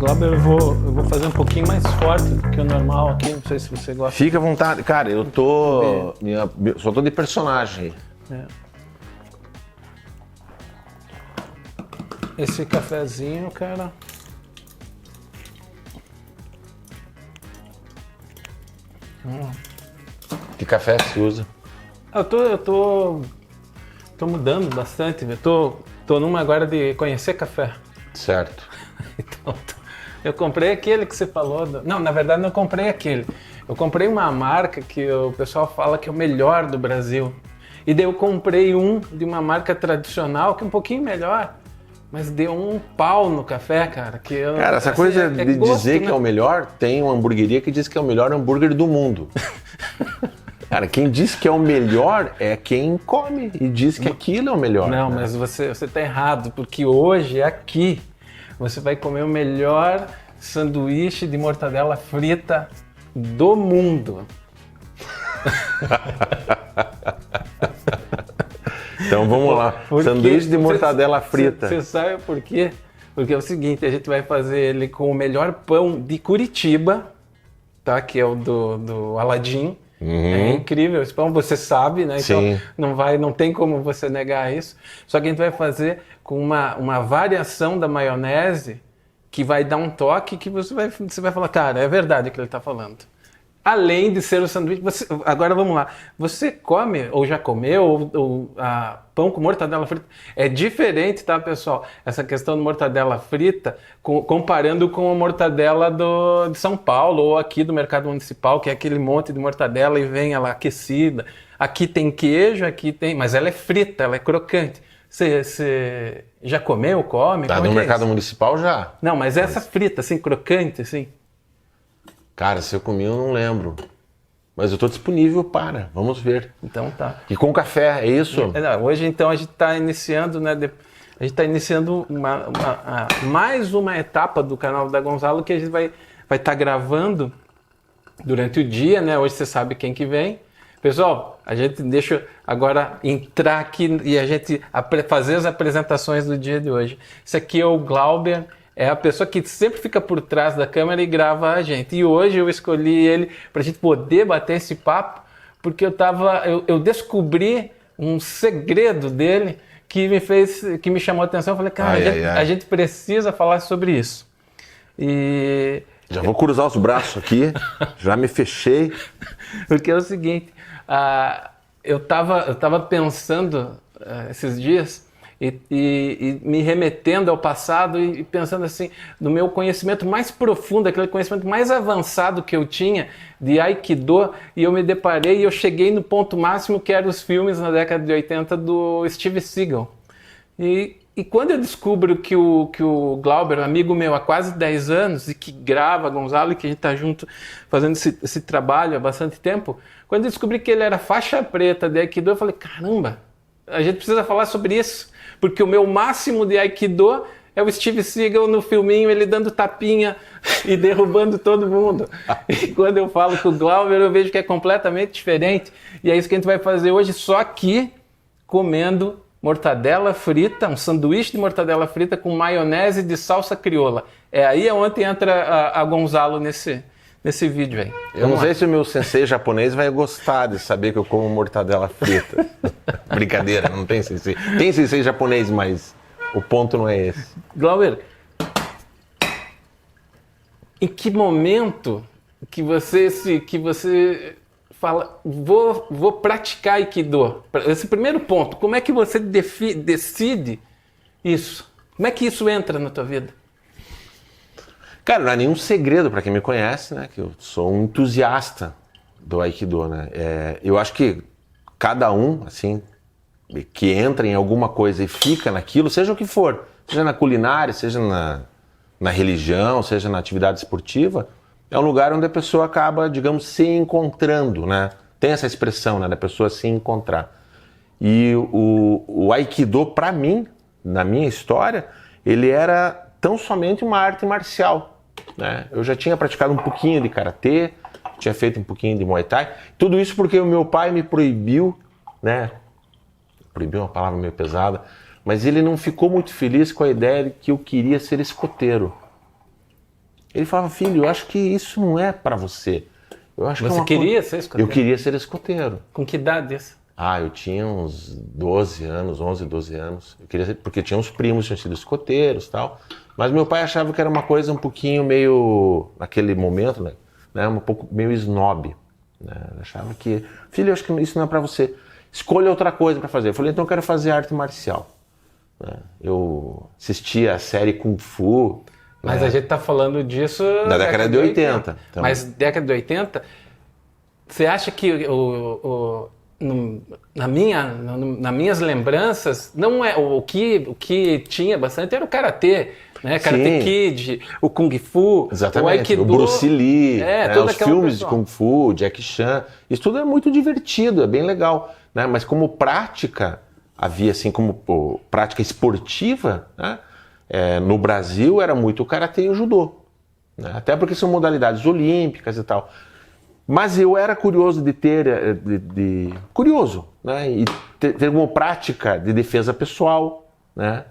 Glauber, eu vou fazer um pouquinho mais forte do que o normal aqui, não sei se você gosta. Fica à vontade. Cara, eu só tô de personagem. É. Esse cafezinho, cara... Que café se usa? Eu tô mudando bastante, eu tô numa agora de conhecer café. Certo. Então, eu comprei aquele que você falou. Não, na verdade não comprei aquele. Eu comprei uma marca que o pessoal fala que é o melhor do Brasil. E daí eu comprei um de uma marca tradicional que é um pouquinho melhor. Mas deu um pau no café, cara. Cara, essa coisa de gosto, dizer né? que é o melhor, tem uma hamburgueria que diz que é o melhor hambúrguer do mundo. Cara, quem diz que é o melhor é quem come e diz que aquilo é o melhor. Não, né? mas você tá errado, porque hoje, aqui, você vai comer o melhor sanduíche de mortadela frita do mundo. Então vamos lá. Sanduíche de mortadela frita. Você sabe por quê? Porque é o seguinte, a gente vai fazer ele com o melhor pão de Curitiba, tá? Que é o do Aladim. É incrível esse pão, você sabe, né? Então Sim. não tem como você negar isso. Só que a gente vai fazer com uma variação da maionese que vai dar um toque que você vai falar, cara, é verdade o que ele está falando. Além de ser o sanduíche, agora vamos lá, você come ou já comeu pão com mortadela frita? É diferente, tá, pessoal? Essa questão de mortadela frita, comparando com a mortadela de São Paulo ou aqui do Mercado Municipal, que é aquele monte de mortadela e vem ela aquecida. Aqui tem queijo, mas ela é frita, ela é crocante. Você já comeu, come? Tá, no Mercado Municipal já. Não, mas essa frita, assim, crocante, assim... Cara, se eu comi eu não lembro. Mas eu tô disponível vamos ver. Então tá. E com café, é isso? Hoje então a gente está iniciando, né? A gente está iniciando mais uma etapa do canal da Gonzalo que a gente vai estar gravando durante o dia, né? Hoje você sabe quem que vem. Pessoal, a gente deixa agora entrar aqui e a gente fazer as apresentações do dia de hoje. Esse aqui é o Glauber. É a pessoa que sempre fica por trás da câmera e grava a gente. E hoje eu escolhi ele para a gente poder bater esse papo, porque eu descobri um segredo dele que me chamou a atenção. Eu falei, cara, a gente precisa falar sobre isso. E já vou cruzar os braços aqui, já me fechei. Porque é o seguinte, eu tava pensando esses dias e me remetendo ao passado e pensando assim, no meu conhecimento mais profundo, aquele conhecimento mais avançado que eu tinha de Aikido, e eu me deparei e eu cheguei no ponto máximo que eram os filmes na década de 80 do Steve Seagal. E quando eu descubro que o Glauber, um amigo meu há quase 10 anos, e que grava Gonzalo, e que a gente está junto fazendo esse trabalho há bastante tempo, quando eu descobri que ele era faixa preta de Aikido, eu falei, caramba, a gente precisa falar sobre isso, porque o meu máximo de Aikido é o Steve Seagal no filminho, ele dando tapinha e derrubando todo mundo. E quando eu falo com o Glauber, eu vejo que é completamente diferente. E é isso que a gente vai fazer hoje, só aqui, comendo mortadela frita, um sanduíche de mortadela frita com maionese de salsa crioula. É aí onde entra a Gonzalo nesse vídeo aí. Eu não sei se o meu sensei japonês vai gostar de saber que eu como mortadela frita. Brincadeira, não tem sensei. Tem sensei japonês, mas o ponto não é esse. Glauber, em que momento que você fala, vou praticar Aikido? Esse primeiro ponto, como é que você decide isso? Como é que isso entra na tua vida? Cara, não é nenhum segredo para quem me conhece, né? Que eu sou um entusiasta do Aikido, né? Eu acho que cada um, assim, que entra em alguma coisa e fica naquilo, seja o que for, seja na culinária, seja na religião, seja na atividade esportiva, é um lugar onde a pessoa acaba, digamos, se encontrando, né? Tem essa expressão, né, da pessoa se encontrar. E o Aikido, para mim, na minha história, ele era tão somente uma arte marcial, né? Eu já tinha praticado um pouquinho de karatê, tinha feito um pouquinho de muay thai, tudo isso porque o meu pai me proibiu, né? Proibiu é uma palavra meio pesada, mas ele não ficou muito feliz com a ideia de que eu queria ser escoteiro. Ele falava, filho, eu acho que isso não é para você. Eu acho Você queria ser escoteiro? Eu queria ser escoteiro. Com que idade isso? Eu tinha uns 12 anos, 11, 12 anos. Eu queria ser, porque tinha uns primos que tinham sido escoteiros e tal. Mas meu pai achava que era uma coisa um pouquinho meio, naquele momento, né, um pouco meio snob. Né? Ele achava que, filho, eu acho que isso não é para você. Escolha outra coisa para fazer. Eu falei, então eu quero fazer arte marcial. Né? Eu assistia a série Kung Fu. Mas a gente tá falando disso... Na década de 80. Então. Mas década de 80, você acha que nas minhas lembranças, não é o que tinha bastante era o Karatê, né? Karate Kid, o Kung Fu, exatamente, o Aikido, o Bruce Lee, os filmes de Kung Fu, Jackie Chan, isso tudo é muito divertido, é bem legal, né? Mas como prática, havia assim como prática esportiva, né? No Brasil era muito o Karatê e o Judô, né? Até porque são modalidades olímpicas e tal. Mas eu era curioso de ter, curioso, né? E ter uma prática de defesa pessoal, né?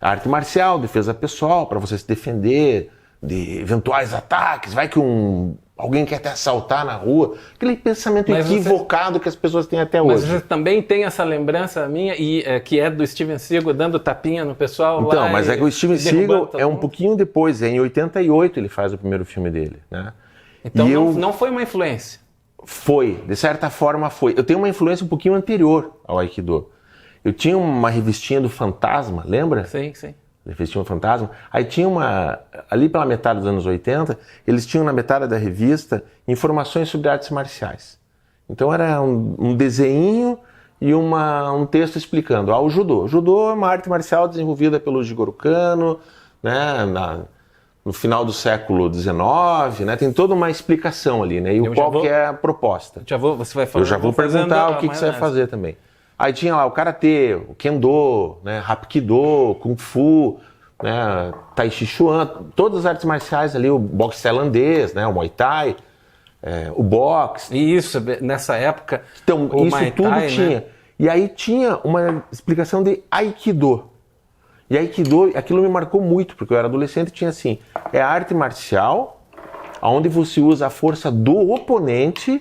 Arte marcial, defesa pessoal, para você se defender de eventuais ataques. Vai que alguém quer te assaltar na rua. Aquele pensamento equivocado que as pessoas têm até hoje. Mas você também tem essa lembrança minha, que é do Steven Seagal dando tapinha no pessoal. Então, mas é que o Steven Seagal é um pouquinho depois, em 88 ele faz o primeiro filme dele, né? Então não foi uma influência? Foi, de certa forma foi. Eu tenho uma influência um pouquinho anterior ao Aikido. Eu tinha uma revistinha do Fantasma, lembra? Sim, sim. Revistinha do Fantasma. Aí tinha ali pela metade dos anos 80, eles tinham na metade da revista informações sobre artes marciais. Então era um desenho e um texto explicando. O Judô. O Judô é uma arte marcial desenvolvida pelo Jigoro Kano, né, no final do século XIX, né? Tem toda uma explicação ali, né? E qual que é a proposta. Você vai falar, eu já vou perguntar o que você vai fazer também. Aí tinha lá o Karatê, o Kendo, né? Hapkido, Kung Fu, né? Tai Chi Chuan, todas as artes marciais ali, o boxe tailandês, né? O Muay Thai, o boxe. E isso, nessa época, então, o isso Muay tudo Thai, tinha. Né? E aí tinha uma explicação de Aikido. E Aikido, aquilo me marcou muito, porque eu era adolescente e tinha assim, é a arte marcial onde você usa a força do oponente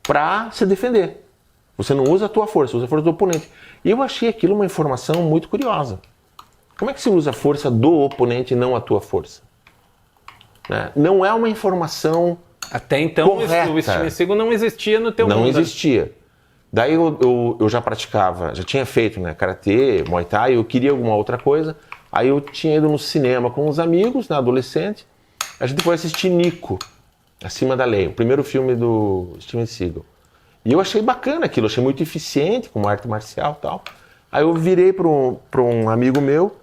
para se defender. Você não usa a tua força, usa a força do oponente. E eu achei aquilo uma informação muito curiosa. Como é que se usa a força do oponente e não a tua força? Né? Não é uma informação até então correta. O Steven Seagal não existia no teu mundo. Não existia. Daí eu já praticava, já tinha feito, né, Karatê, Muay Thai, eu queria alguma outra coisa. Aí eu tinha ido no cinema com uns amigos, né, adolescente. A gente foi assistir Nico, Acima da Lei, o primeiro filme do Steven Seagal. E eu achei bacana aquilo, achei muito eficiente como arte marcial e tal. Aí eu virei para um amigo meu,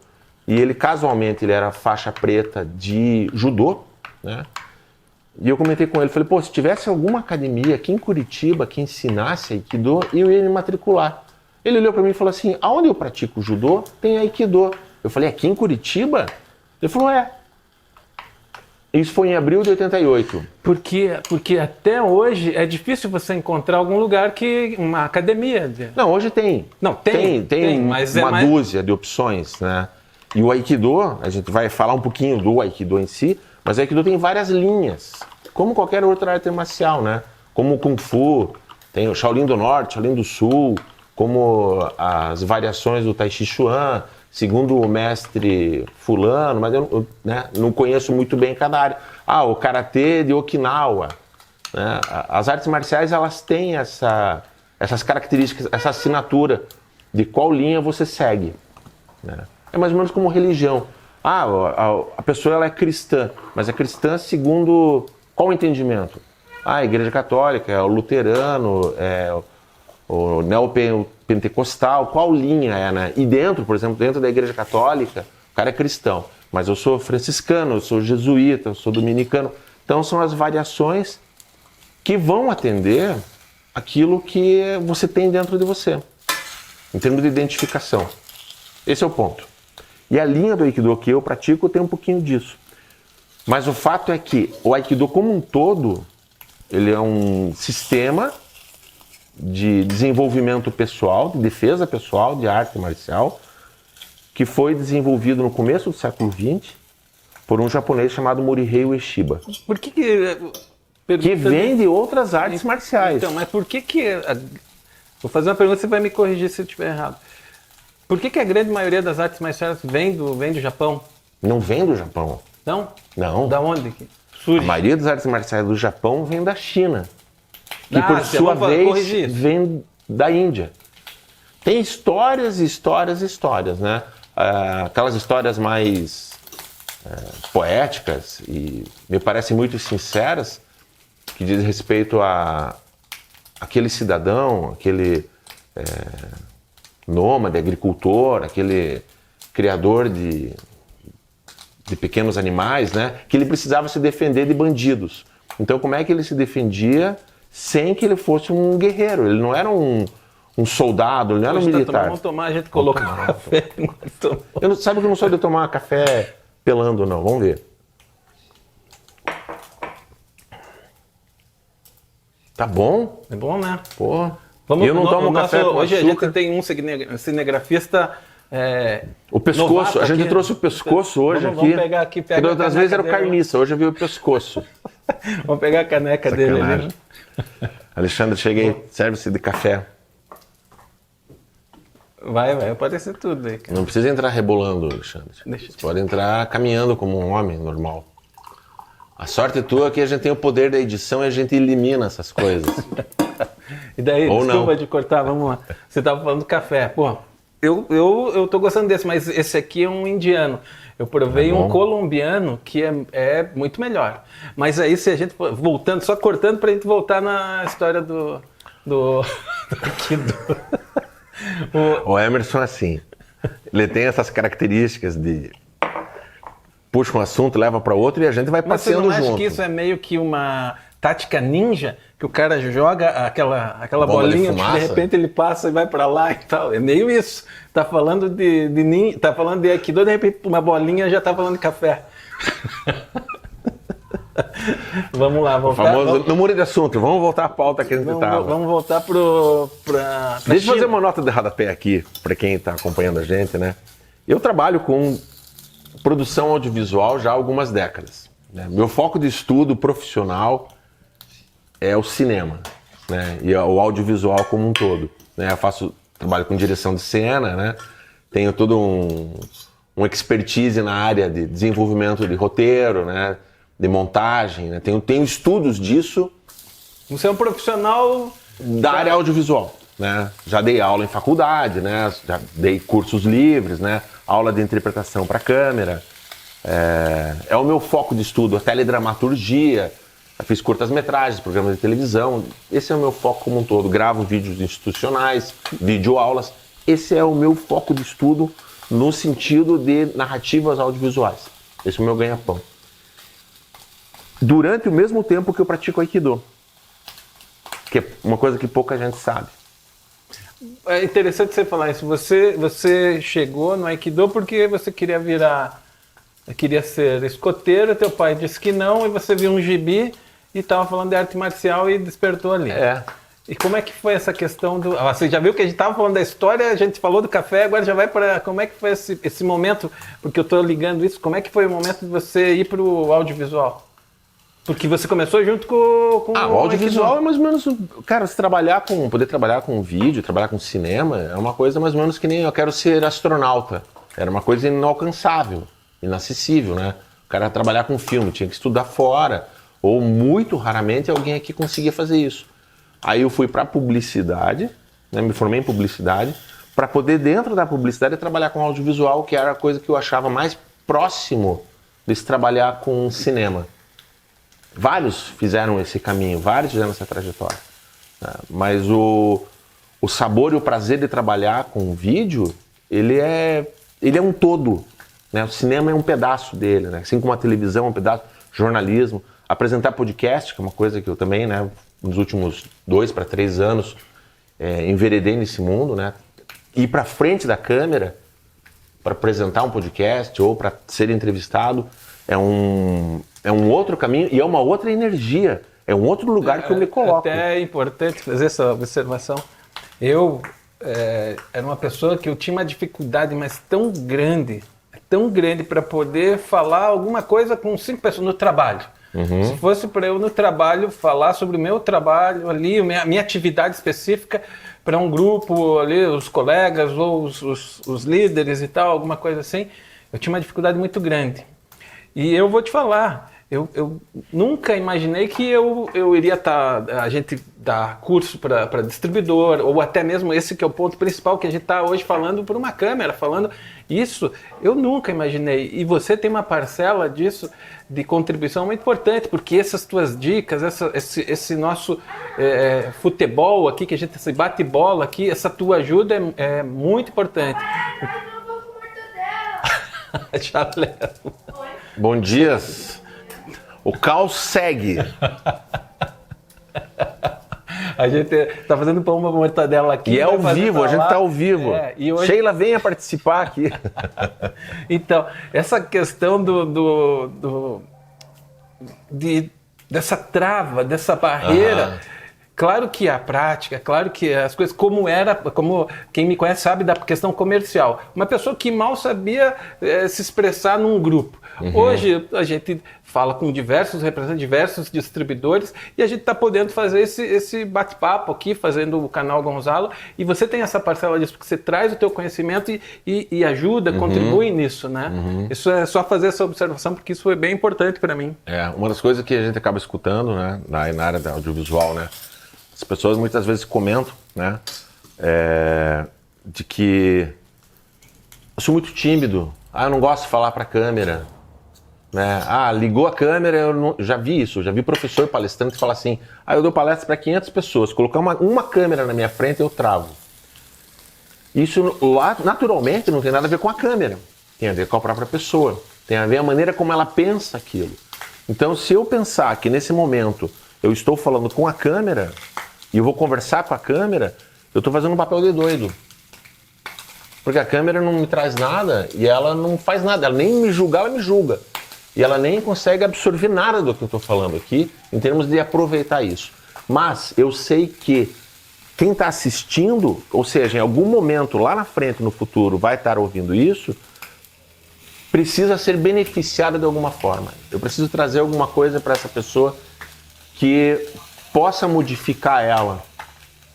e ele casualmente ele era faixa preta de judô, né? E eu comentei com ele, falei, pô, se tivesse alguma academia aqui em Curitiba que ensinasse Aikido, eu ia me matricular. Ele olhou para mim e falou assim, aonde eu pratico judô, tem Aikido. Eu falei, aqui em Curitiba? Ele falou, é. Isso foi em abril de 88. Porque até hoje é difícil você encontrar algum lugar uma academia. Não, hoje tem. Não, tem mas uma dúzia de opções, né? E o Aikido, a gente vai falar um pouquinho do Aikido em si, mas o Aikido tem várias linhas, como qualquer outra arte marcial, né? Como o Kung Fu, tem o Shaolin do Norte, Shaolin do Sul, como as variações do Tai Chi Chuan, segundo o mestre fulano, mas eu não conheço muito bem cada área. O Karatê de Okinawa. Né? As artes marciais, elas têm essas características, essa assinatura de qual linha você segue. Né? É mais ou menos como religião. A pessoa ela é cristã, mas é cristã segundo qual entendimento? A Igreja Católica, é o luterano, é o neopentecostal, qual linha é, né? E dentro, por exemplo, dentro da Igreja Católica, o cara é cristão, mas eu sou franciscano, eu sou jesuíta, eu sou dominicano. Então são as variações que vão atender aquilo que você tem dentro de você, em termos de identificação. Esse é o ponto. E a linha do Aikido que eu pratico tem um pouquinho disso. Mas o fato é que o Aikido como um todo, ele é um sistema de desenvolvimento pessoal, de defesa pessoal, de arte marcial, que foi desenvolvido no começo do século XX por um japonês chamado Morihei Ueshiba, Por que que vem de outras artes marciais. Então, mas por que vou fazer uma pergunta, você vai me corrigir se eu estiver errado. Por que a grande maioria das artes marciais vem do Japão? Não vem do Japão. Não? Não. Da onde que surge? A maioria das artes marciais do Japão vem da China, que Da por Ásia, sua vamos vez corrigir isso. vem da Índia. Tem histórias, né? Aquelas histórias mais poéticas e me parecem muito sinceras, que diz respeito a aquele cidadão, aquele nômade, agricultor, aquele criador de pequenos animais, né? Que ele precisava se defender de bandidos. Então, como é que ele se defendia sem que ele fosse um guerreiro? Ele não era um soldado, ele não era um militar. Vamos tomar, a gente coloca café. Sabe que eu não sou de tomar café pelando, não. Vamos ver. Tá bom? É bom, né? Pô. Eu não tomo café com hoje açúcar. A gente tem um cinegrafista... O pescoço, a gente trouxe o pescoço hoje aqui. Vamos pegar aqui. Porque outras vezes era o carniça, hoje eu vi o pescoço. Vamos pegar a caneca dele ali. Alexandre, cheguei, serve-se de café. Vai aparecer tudo aí, cara. Não precisa entrar rebolando, Alexandre. Você pode entrar caminhando como um homem normal. A sorte tua é que a gente tem o poder da edição e a gente elimina essas coisas. E daí, ou desculpa não. de cortar, vamos lá. Você estava falando do café. Pô, eu tô gostando desse, mas esse aqui é um indiano. Eu provei um colombiano que é muito melhor. Mas aí, se a gente voltando, só cortando pra gente voltar na história do O Emerson, assim, ele tem essas características de puxa um assunto, leva para outro e a gente vai passeando junto. Mas você não acha que isso é meio que uma tática ninja? Que o cara joga aquela bolinha, de repente ele passa e vai para lá e tal. É meio isso. Tá falando tá falando de Aikido, de repente uma bolinha já tá falando de café. Vamos lá, voltar. Famoso, não muda de assunto, vamos voltar à pauta que a gente estava. Vamos voltar pra Deixa eu fazer uma nota de rodapé aqui, para quem está acompanhando a gente, né? Eu trabalho com produção audiovisual já há algumas décadas, né? Meu foco de estudo profissional é o cinema, né? E o audiovisual como um todo, né? Eu trabalho com direção de cena, né? Tenho todo um expertise na área de desenvolvimento de roteiro, né? De montagem, né? Tenho estudos disso. Você é um profissional da área audiovisual, né? Já dei aula em faculdade, né? Já dei cursos livres, né? Aula de interpretação para câmera. É o meu foco de estudo, a teledramaturgia. Já fiz curtas-metragens, programas de televisão. Esse é o meu foco como um todo. Gravo vídeos institucionais, videoaulas. Esse é o meu foco de estudo no sentido de narrativas audiovisuais. Esse é o meu ganha-pão. Durante o mesmo tempo que eu pratico Aikido. Que é uma coisa que pouca gente sabe. É interessante você falar isso. Você chegou no Aikido porque você queria ser escoteiro, teu pai disse que não, e você viu um gibi e estava falando de arte marcial e despertou ali. E como é que foi essa questão do... Você já viu que a gente estava falando da história, a gente falou do café, agora já vai para... Como é que foi esse momento? Porque eu estou ligando isso. Como é que foi o momento de você ir para o audiovisual? Porque você começou junto com o audiovisual é mais ou menos... Cara, poder trabalhar com vídeo, trabalhar com cinema, é uma coisa mais ou menos que nem eu quero ser astronauta. Era uma coisa inalcançável, inacessível, né? O cara trabalhar com filme, tinha que estudar fora. Ou muito raramente alguém aqui conseguia fazer isso. Aí eu fui para publicidade, né? Me formei em publicidade, para poder dentro da publicidade trabalhar com audiovisual, que era a coisa que eu achava mais próximo de se trabalhar com cinema. Vários fizeram esse caminho, vários fizeram essa trajetória. Né? Mas o sabor e o prazer de trabalhar com vídeo, ele é um todo. Né? O cinema é um pedaço dele, né? Assim como a televisão é um pedaço, jornalismo. Apresentar podcast, que é uma coisa que eu também, né, nos últimos 2 para 3 anos, enveredei nesse mundo. Né? Ir para frente da câmera para apresentar um podcast ou para ser entrevistado é um outro caminho e é uma outra energia, é um outro lugar que eu me coloco. Até é importante fazer essa observação. Eu era uma pessoa que eu tinha uma dificuldade, mas tão grande tão grande para poder falar alguma coisa com 5 pessoas no trabalho. Se fosse para eu no trabalho falar sobre o meu trabalho ali, minha atividade específica para um grupo ali, os colegas ou os líderes e tal, alguma coisa assim, eu tinha uma dificuldade muito grande. E eu vou te falar, eu nunca imaginei que eu iria a gente dar curso para distribuidor, ou até mesmo esse que é o ponto principal, que a gente está hoje falando por uma câmera, falando isso, eu nunca imaginei. E você tem uma parcela disso, de contribuição muito importante, porque essas tuas dicas, esse nosso futebol aqui, que a gente se bate bola aqui, essa tua ajuda é muito importante. Já levo. Bom dia. O caos segue. A gente tá fazendo pão uma mortadela aqui. E é ao vivo, a gente tá ao vivo. E hoje... Sheila, venha participar aqui. Então, essa questão dessa trava, dessa barreira, claro que a prática, claro que as coisas como quem me conhece sabe da questão comercial. Uma pessoa que mal sabia se expressar num grupo. Hoje a gente fala com diversos representantes, diversos distribuidores, e a gente está podendo fazer esse bate-papo aqui, fazendo o canal Gonzalo, e você tem essa parcela disso, porque você traz o teu conhecimento e ajuda, contribui nisso, né? Isso é só fazer essa observação, porque isso foi bem importante para mim. Uma das coisas que a gente acaba escutando, né, na área da audiovisual, né, as pessoas muitas vezes comentam, né, de que eu sou muito tímido, eu não gosto de falar para a câmera, né? Ligou a câmera, já vi isso, já vi professor palestrante falar assim, eu dou palestra para 500 pessoas, colocar uma câmera na minha frente eu travo. Isso lá, naturalmente, não tem nada a ver com a câmera, tem a ver com a própria pessoa, tem a ver a maneira como ela pensa aquilo. Então, se eu pensar que nesse momento eu estou falando com a câmera e eu vou conversar com a câmera, eu estou fazendo um papel de doido. Porque a câmera não me traz nada e ela não faz nada, ela nem me julga, ela me julga. E ela nem consegue absorver nada do que eu estou falando aqui, em termos de aproveitar isso. Mas eu sei que quem está assistindo, ou seja, em algum momento lá na frente, no futuro, vai estar ouvindo isso, precisa ser beneficiada de alguma forma. Eu preciso trazer alguma coisa para essa pessoa que possa modificar ela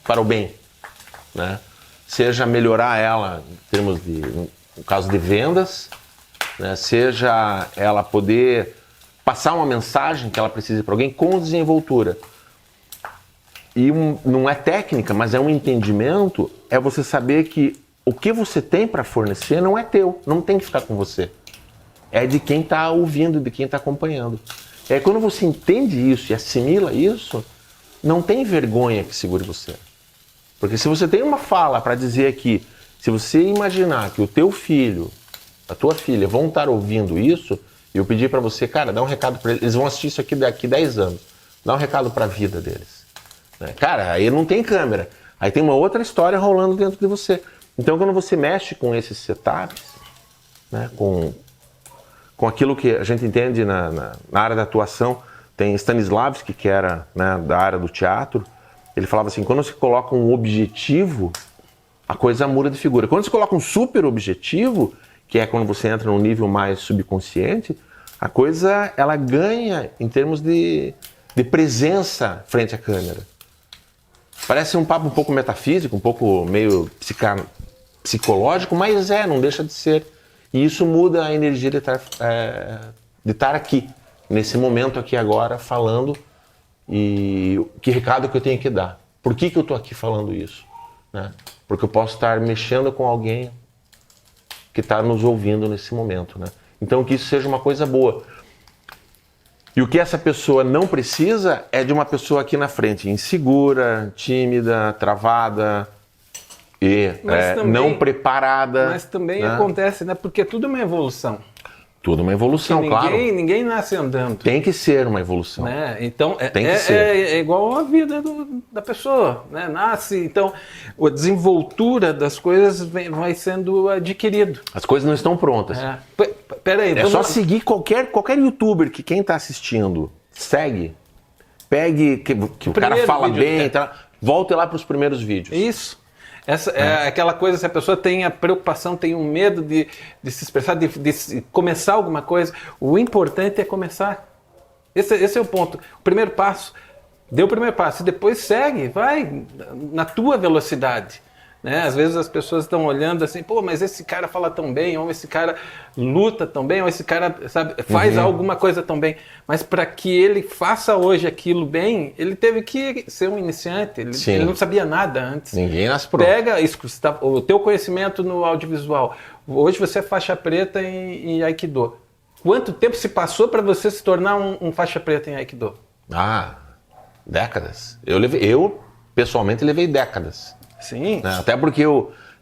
para o bem, né? Seja melhorar ela em termos de, no caso de vendas, né? Seja ela poder passar uma mensagem que ela precisa para alguém com desenvoltura. E não é técnica, mas é um entendimento, é você saber que o que você tem para fornecer não é teu, não tem que ficar com você. É de quem está ouvindo, de quem está acompanhando. Quando você entende isso e assimila isso, não tem vergonha que segure você. Porque se você tem uma fala para dizer aqui, se você imaginar que o teu filho, a tua filha vão estar ouvindo isso, e eu pedir para você, cara, dá um recado para eles, eles vão assistir isso aqui daqui 10 anos, dá um recado para a vida deles. Cara, aí não tem câmera, aí tem uma outra história rolando dentro de você. Então quando você mexe com esses setups, né, com aquilo que a gente entende na área da atuação, tem Stanislavski, que era, né, da área do teatro, ele falava assim, quando você coloca um objetivo, a coisa muda de figura. Quando você coloca um super objetivo, que é quando você entra num nível mais subconsciente, a coisa ela ganha em termos de presença frente à câmera. Parece um papo um pouco metafísico, um pouco meio psicológico, mas não deixa de ser. E isso muda a energia de estar aqui, nesse momento aqui agora, falando e que recado que eu tenho que dar. Por que eu estou aqui falando isso? Né? Porque eu posso estar mexendo com alguém que está nos ouvindo nesse momento. Né? Então que isso seja uma coisa boa. E o que essa pessoa não precisa é de uma pessoa aqui na frente, insegura, tímida, travada e também, não preparada. Mas também, né? Acontece, né? Porque tudo é uma evolução. Tudo uma evolução, claro. Ninguém nasce andando. Tem que ser uma evolução. Né? Então, é igual a vida da pessoa. Né? Nasce, então, a desenvoltura das coisas vai sendo adquirido. As coisas não estão prontas. Peraí, só seguir qualquer youtuber que quem está assistindo segue, pegue, que o cara fala vídeo, bem, volte lá para os primeiros vídeos. Isso. Essa é aquela coisa, se a pessoa tem a preocupação, tem um medo de se expressar, de começar alguma coisa, o importante é começar. Esse é o ponto. O primeiro passo, dê o primeiro passo, e depois segue, vai na tua velocidade. Né? Às vezes as pessoas estão olhando assim, pô, mas esse cara fala tão bem, ou esse cara luta tão bem, ou esse cara, sabe, faz alguma coisa tão bem. Mas para que ele faça hoje aquilo bem, ele teve que ser um iniciante, ele não sabia nada antes. Ninguém nasce pronto. Pega o teu conhecimento no audiovisual. Hoje você é faixa preta em Aikido. Quanto tempo se passou para você se tornar um faixa preta em Aikido? Décadas. Eu pessoalmente levei décadas. Sim. Né? Até porque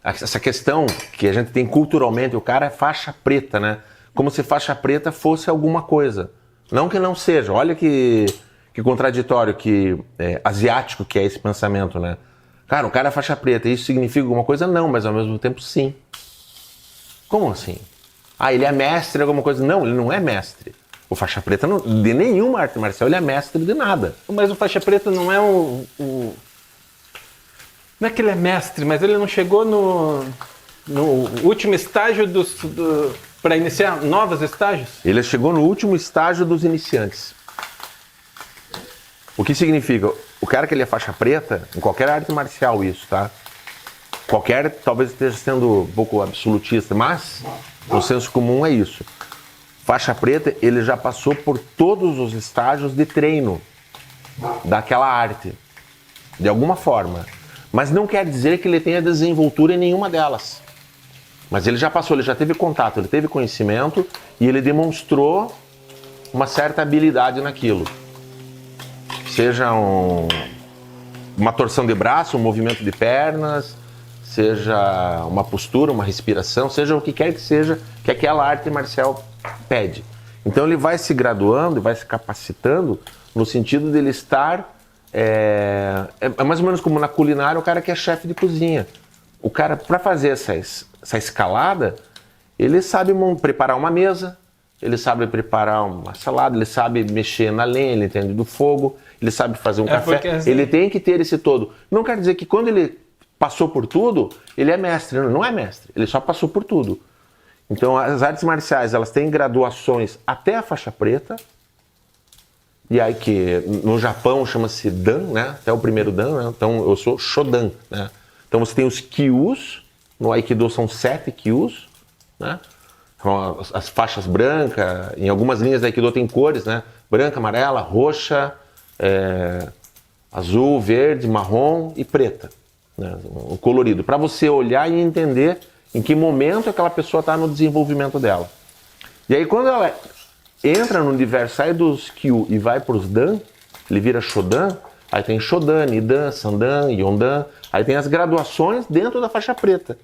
essa questão que a gente tem culturalmente, o cara é faixa preta, né? Como se faixa preta fosse alguma coisa. Não que não seja. Olha que contraditório, que asiático que é esse pensamento, né? Cara, o cara é faixa preta, isso significa alguma coisa? Não, mas ao mesmo tempo sim. Como assim? Ele é mestre de alguma coisa? Não, ele não é mestre. O faixa preta de nenhuma arte marcial, ele é mestre de nada. Mas o faixa preta não é Não é que ele é mestre, mas ele não chegou no último estágio para iniciar novos estágios? Ele chegou no último estágio dos iniciantes. O que significa? O cara que ele é faixa preta, em qualquer arte marcial isso, tá? Talvez esteja sendo um pouco absolutista, mas o senso comum é isso. Faixa preta, ele já passou por todos os estágios de treino daquela arte, de alguma forma. Mas não quer dizer que ele tenha desenvoltura em nenhuma delas. Mas ele já passou, ele já teve contato, ele teve conhecimento e ele demonstrou uma certa habilidade naquilo. Seja uma torção de braço, um movimento de pernas, seja uma postura, uma respiração, seja o que quer que seja que aquela arte marcial pede. Então ele vai se graduando e vai se capacitando no sentido dele estar... É mais ou menos como na culinária, o cara que é chefe de cozinha. O cara, para fazer essa escalada, ele sabe preparar uma mesa, ele sabe preparar uma salada, ele sabe mexer na lenha, ele entende do fogo, ele sabe fazer um café. Assim... Ele tem que ter esse todo. Não quer dizer que quando ele passou por tudo, ele é mestre. Não é mestre, ele só passou por tudo. Então as artes marciais, elas têm graduações até a faixa preta. E aí que no Japão chama-se Dan, né? Até o primeiro Dan, né? Então eu sou Shodan, né? Então você tem os Kyus, no Aikido são 7 Kyus, né? Então, as faixas brancas, em algumas linhas da Aikido tem cores, né? Branca, amarela, roxa, azul, verde, marrom e preta, né? O colorido, para você olhar e entender em que momento aquela pessoa está no desenvolvimento dela. E aí quando ela entra no universo, sai dos Kyu e vai para os Dan, ele vira Shodan, aí tem Shodan, Nidan, Sandan, Yondan, aí tem as graduações dentro da faixa preta.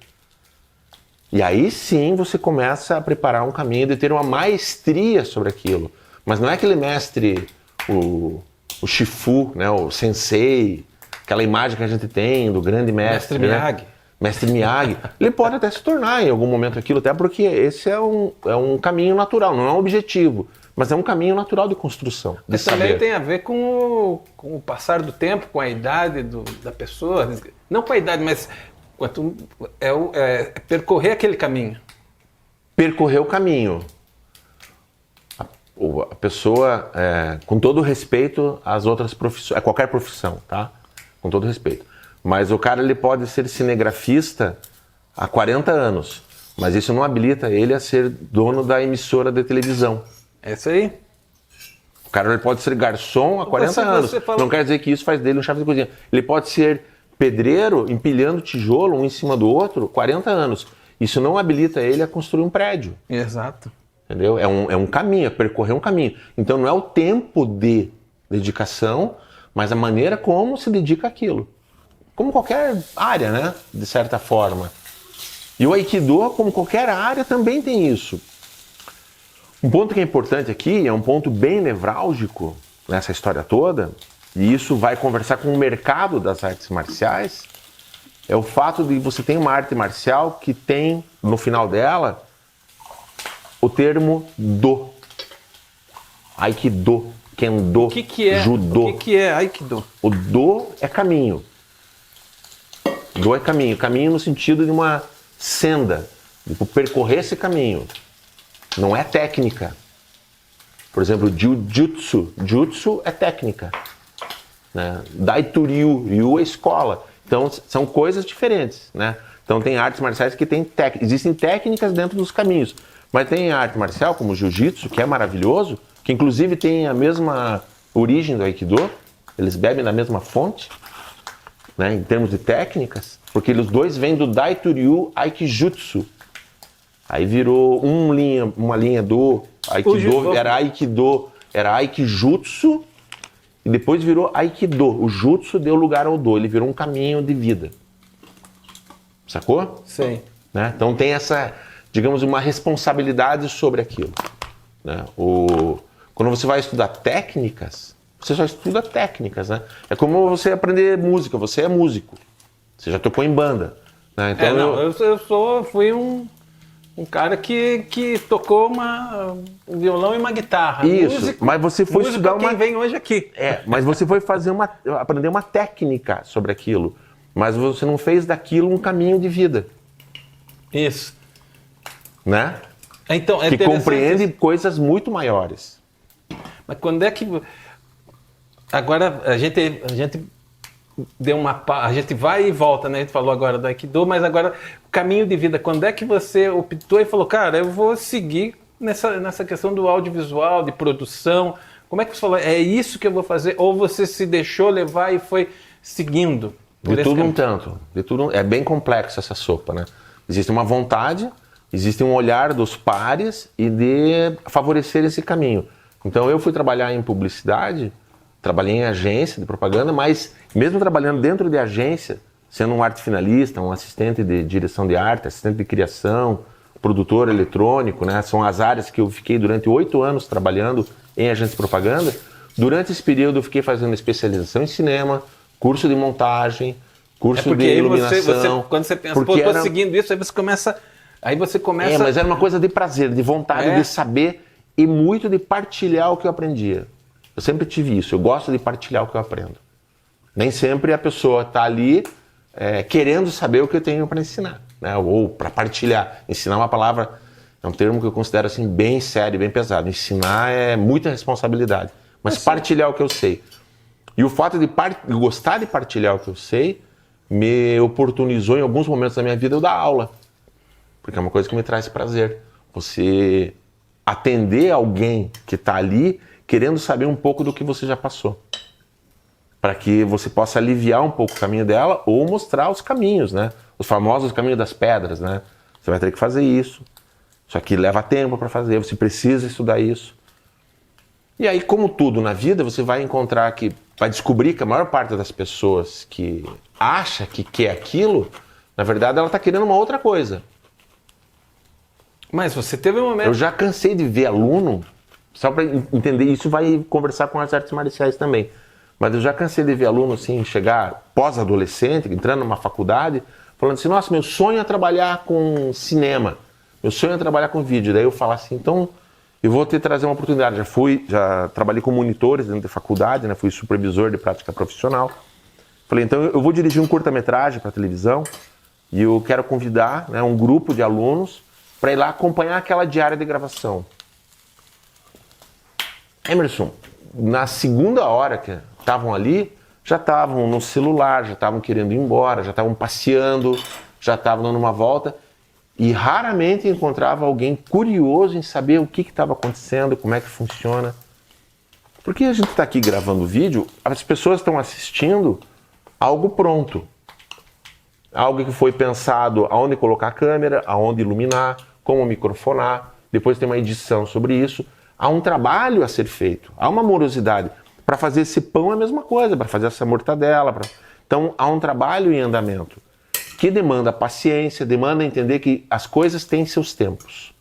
E aí sim você começa a preparar um caminho de ter uma maestria sobre aquilo. Mas não é aquele mestre, o Shifu, né, o Sensei, aquela imagem que a gente tem do grande mestre. Mestre Miyagi. Né? Mestre Miyagi. Ele pode até se tornar em algum momento aquilo, até porque esse é um caminho natural, não é um objetivo, mas é um caminho natural de construção. Mas também tem a ver com o passar do tempo, com a idade da pessoa. Não com a idade, mas percorrer aquele caminho. Percorrer o caminho. A pessoa, com todo respeito às outras profissões, qualquer profissão, tá? Com todo respeito. Mas o cara ele pode ser cinegrafista há 40 anos, mas isso não habilita ele a ser dono da emissora de televisão. É isso aí. O cara ele pode ser garçom há 40 anos, não quer dizer que isso faz dele um chefe de cozinha. Ele pode ser pedreiro empilhando tijolo um em cima do outro 40 anos. Isso não habilita ele a construir um prédio. Exato. Entendeu? É um caminho, é percorrer um caminho. Então não é o tempo de dedicação, mas a maneira como se dedica àquilo. Como qualquer área, né? De certa forma. E o Aikido, como qualquer área, também tem isso. Um ponto que é importante aqui, é um ponto bem nevrálgico nessa história toda, e isso vai conversar com o mercado das artes marciais, é o fato de você ter uma arte marcial que tem, no final dela, o termo do. Aikido, Kendo, que é? Judô. O que é Aikido? O do é caminho. Do é caminho. Caminho no sentido de uma senda. Tipo, percorrer esse caminho. Não é técnica. Por exemplo, Jiu-Jitsu. Jutsu é técnica. Né? Daituryu. Ryu é escola. Então, são coisas diferentes. Né? Então, tem artes marciais que tem técnicas. Existem técnicas dentro dos caminhos. Mas tem arte marcial, como o Jiu-Jitsu, que é maravilhoso, que inclusive tem a mesma origem do Aikido. Eles bebem da mesma fonte, né, em termos de técnicas, porque os dois vêm do Daituryu Aikijutsu. Aí virou uma linha do Aikido, era Aikijutsu, e depois virou Aikido. O Jutsu deu lugar ao Do, ele virou um caminho de vida. Sacou? Sim. Né? Então tem essa, digamos, uma responsabilidade sobre aquilo. Né? Quando você vai estudar técnicas, você só estuda técnicas, né? É como você aprender música, você é músico. Você já tocou em banda. Né? Então eu fui um cara que tocou um violão e uma guitarra. Isso, músico, mas você foi estudar quem vem hoje aqui. Mas você foi aprender uma técnica sobre aquilo. Mas você não fez daquilo um caminho de vida. Isso. Né? Então, que compreende coisas muito maiores. Mas quando é que... Agora, a gente deu a gente vai e volta, né? A gente falou agora do Aikido, mas agora, o caminho de vida, quando é que você optou e falou, cara, eu vou seguir nessa questão do audiovisual, de produção? Como é que você falou, é isso que eu vou fazer? Ou você se deixou levar e foi seguindo? De tudo um tanto. É bem complexo essa sopa, né? Existe uma vontade, existe um olhar dos pares e de favorecer esse caminho. Então eu fui trabalhar em publicidade, trabalhei em agência de propaganda, mas mesmo trabalhando dentro de agência, sendo um arte finalista, um assistente de direção de arte, assistente de criação, produtor eletrônico, né? São as áreas que eu fiquei durante 8 anos trabalhando em agência de propaganda. Durante esse período eu fiquei fazendo especialização em cinema, curso de montagem, curso de iluminação. Quando você pensa, pô, estou seguindo isso, aí você começa... mas era uma coisa de prazer, de vontade de saber e muito de partilhar o que eu aprendia. Eu sempre tive isso, eu gosto de partilhar o que eu aprendo. Nem sempre a pessoa está ali querendo saber o que eu tenho para ensinar, né? Ou para partilhar. Ensinar é uma palavra, é um termo que eu considero assim, bem sério, bem pesado. Ensinar é muita responsabilidade, mas partilhar o que eu sei. E o fato de gostar de partilhar o que eu sei me oportunizou em alguns momentos da minha vida eu dar aula. Porque é uma coisa que me traz prazer. Você atender alguém que está ali querendo saber um pouco do que você já passou. Para que você possa aliviar um pouco o caminho dela ou mostrar os caminhos, né? Os famosos caminhos das pedras, né? Você vai ter que fazer isso. Isso aqui leva tempo para fazer, você precisa estudar isso. E aí, como tudo na vida, você vai descobrir que a maior parte das pessoas que acha que quer aquilo, na verdade ela está querendo uma outra coisa. Mas você teve um momento... Eu já cansei de ver aluno, só para entender, isso vai conversar com as artes marciais também, mas eu já cansei de ver aluno assim, chegar pós-adolescente, entrando numa faculdade, falando assim, nossa, meu sonho é trabalhar com cinema, meu sonho é trabalhar com vídeo. Daí eu falo assim, então eu vou te trazer uma oportunidade. Já trabalhei com monitores dentro da faculdade, né? Fui supervisor de prática profissional. Falei, então eu vou dirigir um curta-metragem para televisão e eu quero convidar, né, um grupo de alunos para ir lá acompanhar aquela diária de gravação. Emerson, na segunda hora que estavam ali, já estavam no celular, já estavam querendo ir embora, já estavam passeando, já estavam dando uma volta e raramente encontrava alguém curioso em saber o que estava acontecendo, como é que funciona. Porque a gente está aqui gravando vídeo, as pessoas estão assistindo algo pronto. Algo que foi pensado aonde colocar a câmera, aonde iluminar, como microfonar, depois tem uma edição sobre isso. Há um trabalho a ser feito, há uma morosidade. Para fazer esse pão é a mesma coisa, para fazer essa mortadela. Então há um trabalho em andamento que demanda paciência, demanda entender que as coisas têm seus tempos.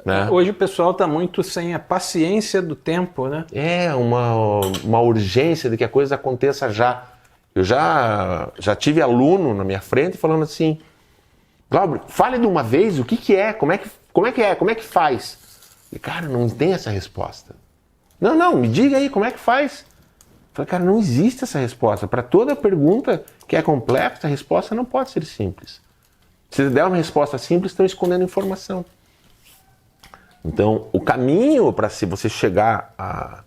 Né? Hoje o pessoal está muito sem a paciência do tempo, né? É uma urgência de que a coisa aconteça já. Eu já tive aluno na minha frente falando assim, Glauber, fale de uma vez o que é, como é que faz? E cara, não tem essa resposta. Não, me diga aí como é que faz. Eu falei, cara, não existe essa resposta. Para toda pergunta que é complexo, a resposta não pode ser simples. Se der uma resposta simples, estão escondendo informação. Então, o caminho para se você chegar a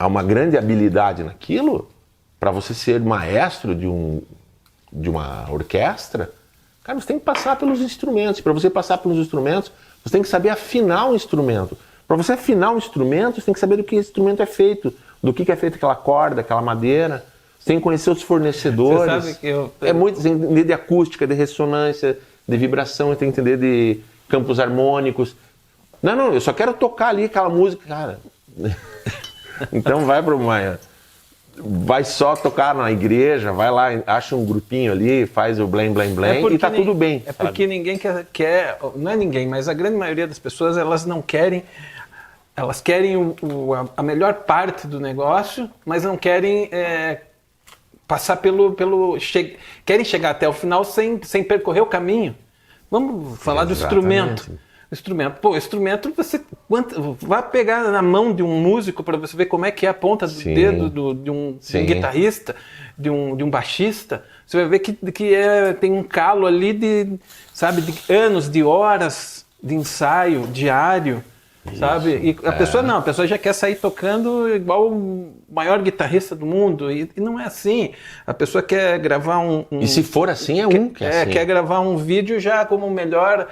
uma grande habilidade naquilo, para você ser maestro de uma orquestra, cara, você tem que passar pelos instrumentos. Para você passar pelos instrumentos, você tem que saber afinar o instrumento. Para você afinar um instrumento, você tem que saber do que o instrumento é feito, do que é feita aquela corda, aquela madeira. Você tem que conhecer os fornecedores. Você sabe que é muito, você tem que entender de acústica, de ressonância, de vibração, tem que entender de campos harmônicos. Não, eu só quero tocar ali aquela música, cara. Então vai só tocar na igreja, vai lá, acha um grupinho ali, faz o blém, blém, blém e tá tudo bem. É porque ninguém quer, não é ninguém, mas a grande maioria das pessoas, elas não querem, elas querem a melhor parte do negócio, mas não querem passar querem chegar até o final sem percorrer o caminho. Vamos falar do instrumento. Instrumento, você vai pegar na mão de um músico para você ver como é que é a ponta do dedo de um guitarrista, de um baixista. Você vai ver que tem um calo ali de anos, de horas de ensaio diário, sabe? E a pessoa não, a pessoa já quer sair tocando igual o maior guitarrista do mundo, e não é assim. A pessoa quer gravar E se for assim, quer gravar um vídeo já como o melhor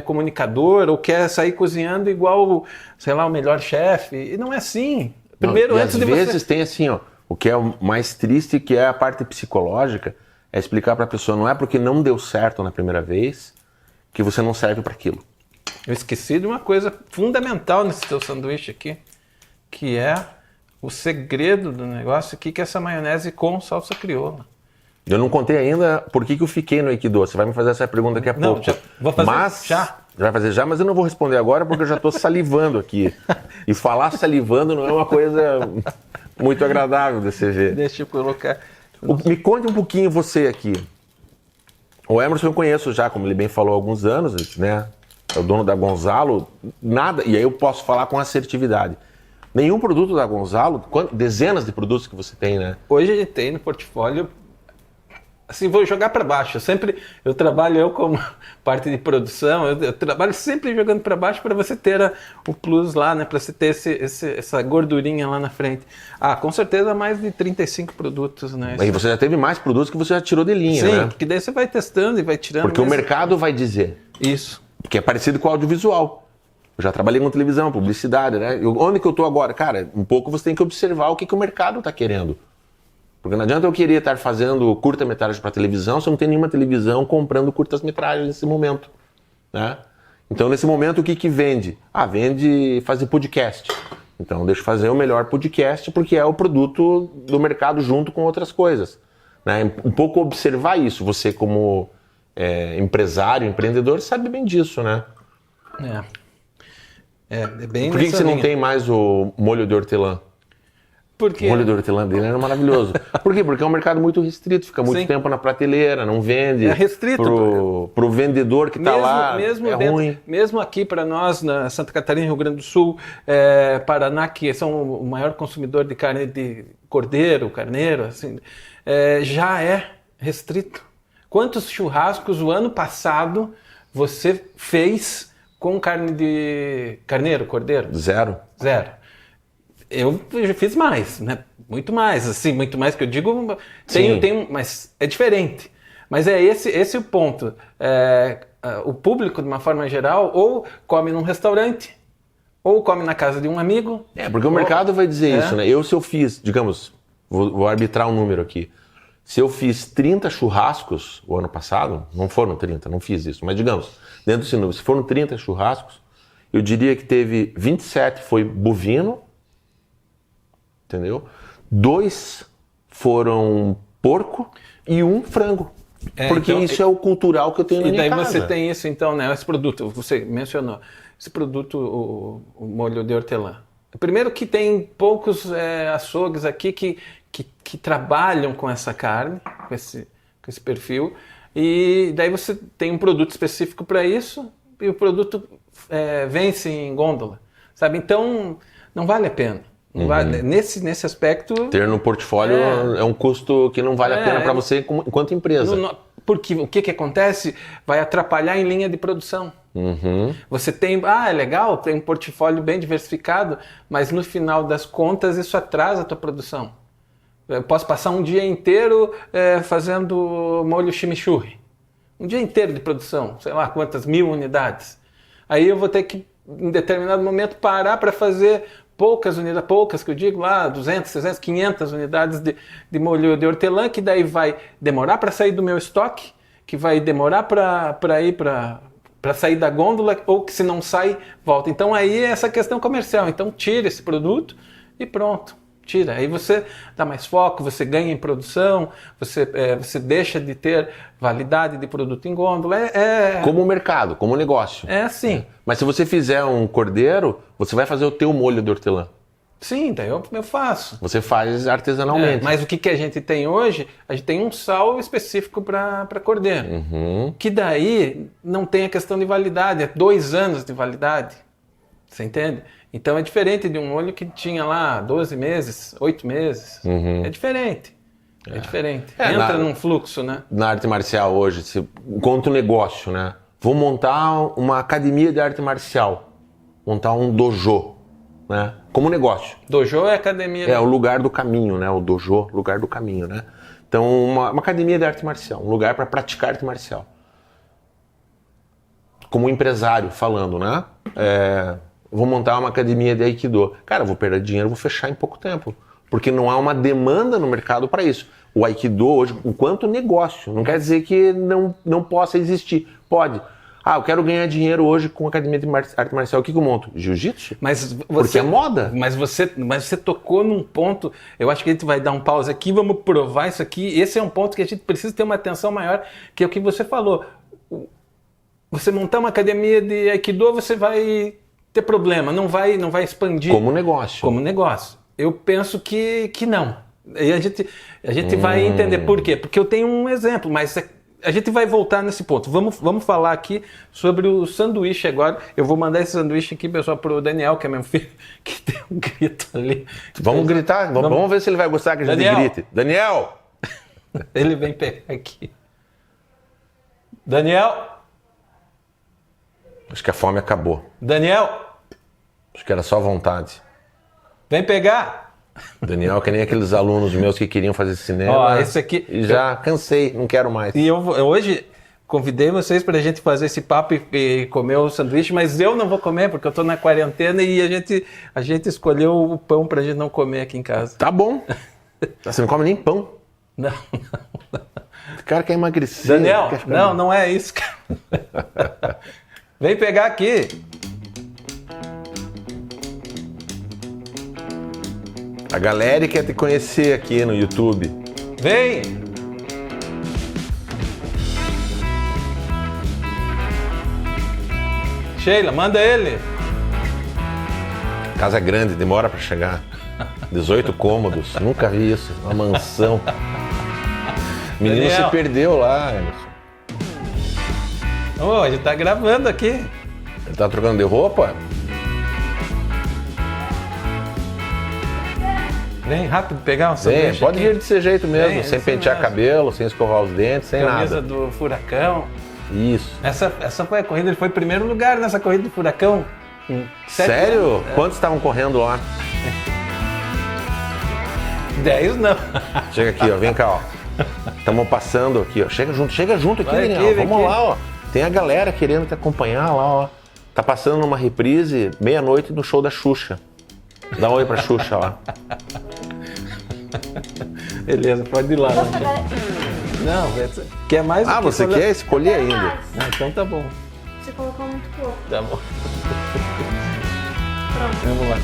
comunicador, ou quer sair cozinhando igual, sei lá, o melhor chefe. E não é assim. Primeiro, às vezes tem assim, ó, o que é o mais triste, que é a parte psicológica, é explicar para a pessoa, não é porque não deu certo na primeira vez que você não serve para aquilo. Eu esqueci de uma coisa fundamental nesse teu sanduíche aqui, que é o segredo do negócio aqui, que é essa maionese com salsa crioula. Eu não contei ainda por que eu fiquei no Aikido. Você vai me fazer essa pergunta daqui a pouco. Vou fazer já. Vai fazer já, mas eu não vou responder agora porque eu já estou salivando aqui. E falar salivando não é uma coisa muito agradável desse jeito. Deixa eu colocar. Me conte um pouquinho você aqui. O Emerson eu conheço já, como ele bem falou, há alguns anos, né? É o dono da Gonzalo. Nada, e aí eu posso falar com assertividade. Nenhum produto da Gonzalo, dezenas de produtos que você tem, né? Hoje ele tem no portfólio. Assim, vou jogar para baixo. Eu trabalho como parte de produção, eu trabalho sempre jogando para baixo para você ter o plus lá, né? Para você ter essa gordurinha lá na frente. Com certeza mais de 35 produtos, né? E você já teve mais produtos que você já tirou de linha, né? Sim, porque daí você vai testando e vai tirando. Porque o mercado vai dizer. Isso. Porque é parecido com o audiovisual. Eu já trabalhei com televisão, publicidade, né? Onde que eu tô agora? Cara, um pouco você tem que observar o que o mercado tá querendo. Porque não adianta eu querer estar fazendo curta-metragem para televisão se eu não tenho nenhuma televisão comprando curtas-metragens nesse momento, né? Então, nesse momento, o que vende? Vende fazer podcast. Então, deixa eu fazer o melhor podcast porque é o produto do mercado junto com outras coisas, né? Um pouco observar isso. Você, como empresário, empreendedor, sabe bem disso, né? É bem. Por que você não tem mais o molho de hortelã? Porque... O molho de hortelã dele era maravilhoso. Por quê? Porque é um mercado muito restrito, fica muito tempo na prateleira, não vende. É restrito. Pro vendedor que está lá, ruim. Mesmo aqui para nós, na Santa Catarina, Rio Grande do Sul, Paraná, que são o maior consumidor de carne de cordeiro, carneiro, assim, já é restrito. Quantos churrascos o ano passado você fez com carne de carneiro, cordeiro? Zero. Eu já fiz mais, né? Muito mais, assim, muito mais que eu digo, mas é diferente. Mas esse o ponto. O público, de uma forma geral, ou come num restaurante, ou come na casa de um amigo. Porque o mercado vai dizer isso, né? Se eu fiz, digamos, vou arbitrar um número aqui. Se eu fiz 30 churrascos o ano passado, não foram 30, não fiz isso, mas digamos, dentro desse número, se foram 30 churrascos, eu diria que teve 27 foi bovino, entendeu? 2 foram porco e 1 frango. Porque então, isso é o cultural que eu tenho na minha casa. E daí você tem isso, então, né? Esse produto, você mencionou, esse produto, o molho de hortelã. Primeiro que tem poucos açougues aqui que trabalham com essa carne, com esse perfil, e daí você tem um produto específico para isso, e o produto vence em gôndola, sabe? Então, não vale a pena. Nesse aspecto... Ter no portfólio é um custo que não vale a pena para você enquanto empresa. Porque o que acontece? Vai atrapalhar em linha de produção. Você tem, é legal, tem um portfólio bem diversificado, mas no final das contas isso atrasa a tua produção. Eu posso passar um dia inteiro fazendo molho chimichurri. Um dia inteiro de produção, sei lá quantas 1000 unidades. Aí eu vou ter que, em determinado momento, parar para fazer poucas unidades, poucas que eu digo lá, 200, 300, 500 unidades de molho de hortelã, que daí vai demorar para sair do meu estoque, que vai demorar para ir para sair da gôndola, ou que se não sai, volta. Então aí é essa questão comercial. Então tira esse produto e pronto. Tira. Aí você dá mais foco, você ganha em produção, você deixa de ter validade de produto em gôndola. Como mercado, como negócio. É assim. Mas se você fizer um cordeiro, você vai fazer o teu molho de hortelã. Sim, daí eu faço. Você faz artesanalmente. Mas o que a gente tem hoje? A gente tem um sal específico para cordeiro. Que daí não tem a questão de validade, é 2 anos de validade. Você entende? Então é diferente de um molho que tinha lá 12 meses, 8 meses. É diferente. É diferente. Entra num fluxo, né? Na arte marcial hoje, enquanto negócio, né? Vou montar uma academia de arte marcial. Montar um dojo, né? Como negócio. Dojo é academia. É o lugar do caminho, né? O dojo, lugar do caminho, né? Então, uma academia de arte marcial. Um lugar para praticar arte marcial. Como empresário falando, né? Vou montar uma academia de Aikido. Cara, eu vou perder dinheiro, vou fechar em pouco tempo. Porque não há uma demanda no mercado para isso. O Aikido hoje, enquanto negócio, não quer dizer que não possa existir. Pode. Eu quero ganhar dinheiro hoje com academia de arte marcial. O que eu monto? Jiu-jitsu? Porque é moda. Mas você tocou num ponto, eu acho que a gente vai dar um pause aqui, vamos provar isso aqui. Esse é um ponto que a gente precisa ter uma atenção maior, que é o que você falou. Você montar uma academia de Aikido, você vai ter problema, não vai expandir. Como negócio. Como negócio. Eu penso que não. E a gente vai entender por quê. Porque eu tenho um exemplo, mas a gente vai voltar nesse ponto. Vamos falar aqui sobre o sanduíche agora. Eu vou mandar esse sanduíche aqui, pessoal, pro Daniel, que é meu filho, que tem um grito ali. Vamos gritar? Vamos ver se ele vai gostar que a gente grite. Daniel! Ele vem pegar aqui. Daniel! Acho que a fome acabou. Daniel! Acho que era só vontade. Vem pegar! Daniel, que nem aqueles alunos meus que queriam fazer cinema. Esse aqui... E já cansei, não quero mais. E eu hoje convidei vocês para a gente fazer esse papo e comer o sanduíche, mas eu não vou comer porque eu estou na quarentena e a gente escolheu o pão para a gente não comer aqui em casa. Tá bom. Você não come nem pão. Não. O cara quer emagrecer. Daniel, não é isso, cara. Vem pegar aqui. A galera quer te conhecer aqui no YouTube. Vem! Sheila, manda ele. Casa grande, demora pra chegar. 18 cômodos, nunca vi isso. Uma mansão. O menino se perdeu lá, Emerson. A gente tá gravando aqui. Ele tá trocando de roupa? Vem rápido pegar um sanduíche. Pode vir desse jeito mesmo, sem pentear cabelo, sem escovar os dentes, sem nada. Camisa do Furacão. Isso. Essa foi a corrida, ele foi em primeiro lugar nessa corrida do Furacão. Sério? Quantos estavam correndo lá? 10 não. Chega aqui, ó, vem cá, ó. Estamos passando aqui, ó. Chega junto aqui, Vai Daniel. aqui, Vamos lá, ó. Tem a galera querendo te acompanhar lá, ó. Tá passando numa reprise, meia-noite, no show da Xuxa. Dá um oi pra Xuxa lá. Beleza, pode ir lá. Não, quer mais? Ah, você quer escolher ainda? Então tá bom. Você colocou muito pouco. Tá bom. Pronto. Vamos lá.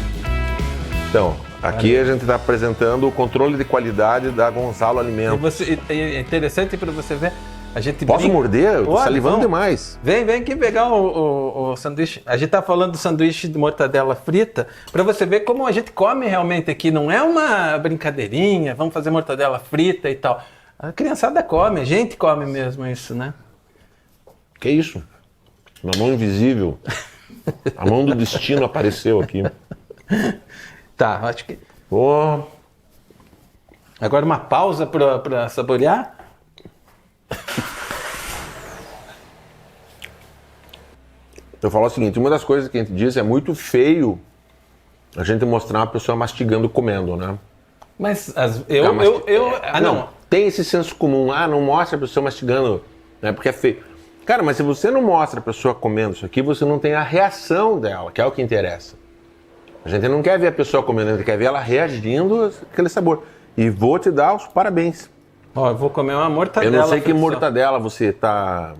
Então, aqui a gente está apresentando o controle de qualidade da Gonzalo Alimentos. É interessante para você ver. A gente Posso morder? Eu tô salivando vamos. demais. Vem aqui pegar o sanduíche. A gente tá falando do sanduíche de mortadela frita para você ver como a gente come realmente aqui. Não é uma brincadeirinha, vamos fazer mortadela frita e tal. A criançada come, a gente come mesmo isso, né? Que isso? Uma mão invisível. A mão do destino apareceu aqui. Tá, acho que... Pô, Agora uma pausa pra saborear. eu falo o seguinte, uma das coisas que a gente diz é muito feio a gente mostrar uma pessoa mastigando comendo, né? Mas não, tem esse senso comum, não mostra a pessoa mastigando, né? Porque é feio. Cara, mas se você não mostra a pessoa comendo isso aqui, você não tem a reação dela, que é o que interessa. A gente não quer ver a pessoa comendo, a gente quer ver ela reagindo àquele sabor. E vou te dar os parabéns. Ó, eu vou comer uma mortadela. Eu não sei que produção. mortadela você tá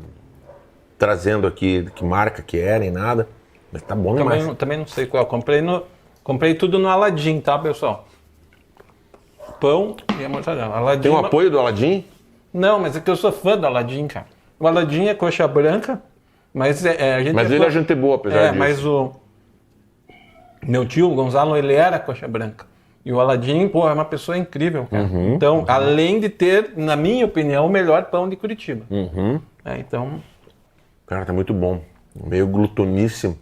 trazendo aqui, que marca que é, nem nada, mas tá bom demais. Também não sei qual. Comprei tudo no Aladim, tá, pessoal? Pão e a mortadela. Aladim, Tem o apoio do Aladim? Não, mas é que eu sou fã do Aladim, cara. O Aladim é coxa branca, mas a gente Mas ele é gente boa, apesar disso. Mas o meu tio, o Gonzalo, ele era coxa branca. E o Aladim, pô, é uma pessoa incrível, cara. Então, além de ter, na minha opinião, o melhor pão de Curitiba. Então... Cara, tá muito bom. Meio glutonice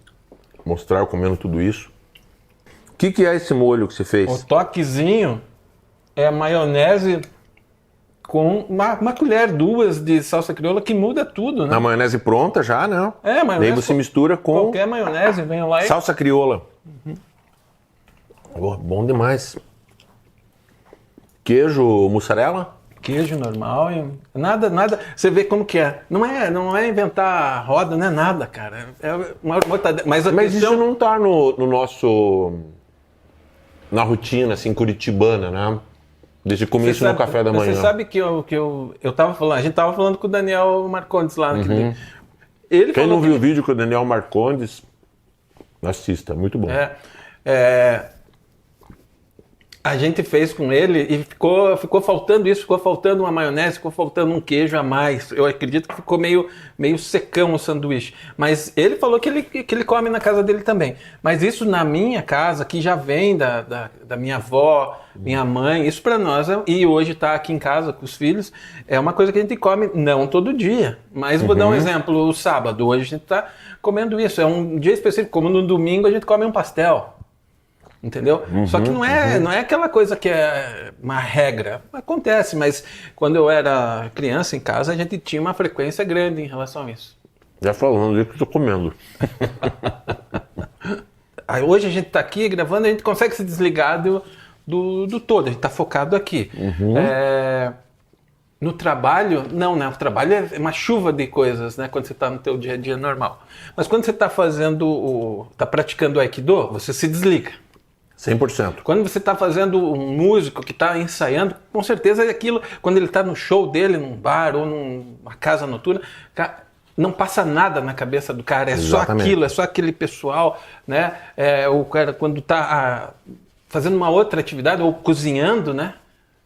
mostrar eu comendo tudo isso. O que é esse molho que você fez? O toquezinho é a maionese com uma colher, 2 de salsa crioula, que muda tudo, né? A maionese pronta já, né? Maionese. Daí você mistura com Qualquer maionese, vem lá e... salsa crioula. Oh, bom demais. Queijo mussarela? Queijo normal e... Nada... Você vê como que é. Não é inventar roda, não é nada, cara. É uma mortadela. Mas isso não tá no nosso... Na rotina, assim, curitibana, né? Desde comer isso no café da manhã. Você sabe que eu tava falando... A gente tava falando com o Daniel Marcondes lá. Ele Quem falou não viu o vídeo com o Daniel Marcondes, assista, muito bom. A gente fez com ele e ficou faltando isso, ficou faltando uma maionese, ficou faltando um queijo a mais. Eu acredito que ficou meio secão o sanduíche. Mas ele falou que ele come na casa dele também. Mas isso na minha casa, que já vem da minha avó, minha mãe, isso para nós, e hoje tá aqui em casa com os filhos, é uma coisa que a gente come não todo dia. Mas vou dar um exemplo, o sábado, hoje a gente tá comendo isso. É um dia específico, como no domingo a gente come um pastel. Entendeu? Só que não é aquela coisa que é uma regra. Acontece, mas quando eu era criança em casa, a gente tinha uma frequência grande em relação a isso. Já falando ali que eu tô comendo. Aí hoje a gente está aqui gravando, a gente consegue se desligar do todo, a gente está focado aqui. No trabalho, não, né? O trabalho é uma chuva de coisas, né? Quando você está no teu dia a dia normal. Mas quando você está tá praticando o Aikido, você se desliga. 100%. Quando você está fazendo um músico que está ensaiando, com certeza é aquilo, quando ele está no show dele, num bar ou numa casa noturna, não passa nada na cabeça do cara, Exatamente. Só aquilo, é só aquele pessoal, né? O cara quando está fazendo uma outra atividade ou cozinhando, né?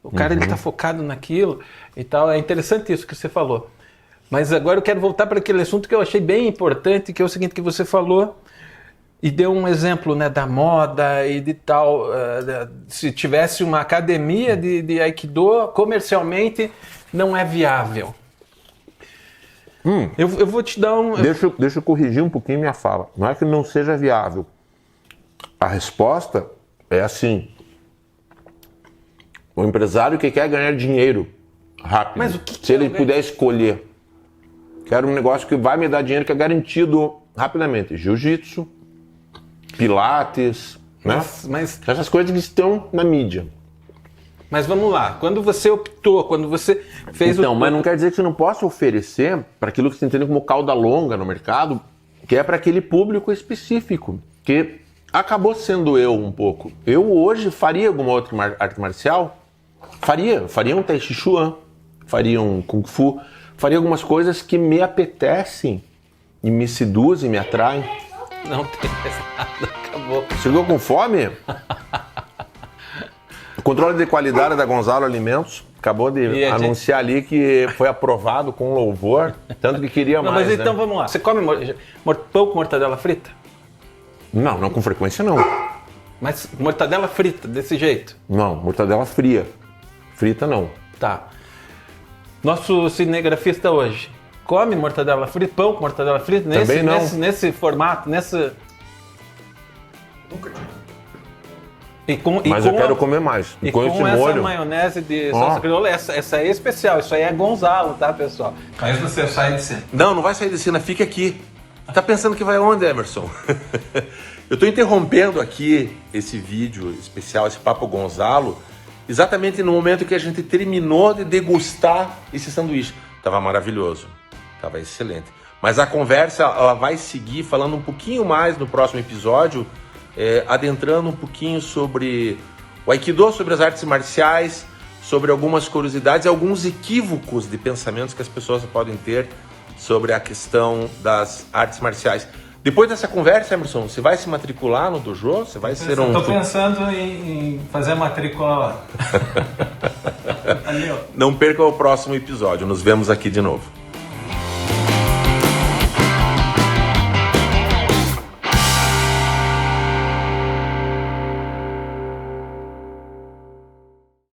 O cara ele está focado naquilo e tal. É interessante isso que você falou. Mas agora eu quero voltar para aquele assunto que eu achei bem importante, que é o seguinte que você falou. E deu um exemplo, né, da moda e de tal. Se tivesse uma academia de Aikido, comercialmente não é viável. Eu vou te dar um... Deixa eu corrigir um pouquinho minha fala. Não é que não seja viável. A resposta é assim. O empresário que quer ganhar dinheiro rápido, Mas o que se ele puder escolher, quero um negócio que vai me dar dinheiro, que é garantido rapidamente. Jiu-jitsu, pilates, né? Mas essas coisas que estão na mídia. Mas vamos lá, quando você optou, quando você fez Então, mas não quer dizer que você não possa oferecer para aquilo que você entende como cauda longa no mercado, que é para aquele público específico, que acabou sendo eu um pouco. Eu hoje faria alguma outra arte marcial? Faria um Tai Chi Chuan, faria um Kung Fu, faria algumas coisas que me apetecem e me seduzem, me atraem. Não tem mais nada, acabou. Chegou com fome? O controle de qualidade da Gonzalo Alimentos acabou de anunciar ali que foi aprovado com louvor, tanto que queria não, mais. Mas então né? vamos lá, você come pão com mortadela frita? Não com frequência não. Mas mortadela frita, desse jeito? Não, mortadela fria. Frita não. Tá. Nosso cinegrafista hoje come mortadela frita, pão com mortadela frita? Também não. Nesse formato, nessa... Nunca tive. Mas eu quero comer mais. E com com esse essa molho. maionese de salsa crioula, essa aí é especial. Isso aí é Gonzalo, tá, pessoal? Mas você sai de cena. Não vai sair de cena, fica aqui. Tá pensando que vai onde, Emerson? Eu tô interrompendo aqui esse vídeo especial, esse Papo Gonzalo, exatamente no momento que a gente terminou de degustar esse sanduíche. Tava maravilhoso, tava excelente. Mas a conversa ela vai seguir falando um pouquinho mais no próximo episódio, adentrando um pouquinho sobre o Aikido, sobre as artes marciais, sobre algumas curiosidades e alguns equívocos de pensamentos que as pessoas podem ter sobre a questão das artes marciais. Depois dessa conversa, Emerson, você vai se matricular no dojo? Você vai ser um... Estou pensando em fazer a matrícula lá. Não perca o próximo episódio. Nos vemos aqui de novo.